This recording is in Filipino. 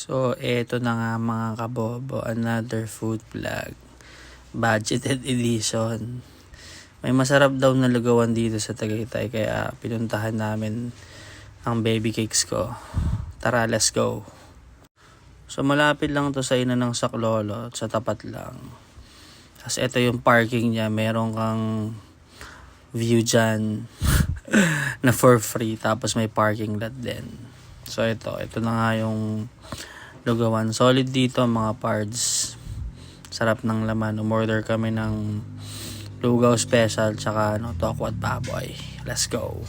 So, eto na nga mga kabobo, another food vlog. Budgeted edition. May masarap daw na lugawan dito sa Tagaytay kaya pinuntahan namin ang baby cakes ko. Tara, let's go. So, malapit lang to sa ina ng Saklolo, sa tapat lang. Kasi ito yung parking niya, meron kang view dyan na for free, tapos may parking lot din. So ito na nga yung lugawan. Solid dito mga pards. Sarap ng laman. Umorder kami ng lugaw special tsaka toko at baboy. Let's go.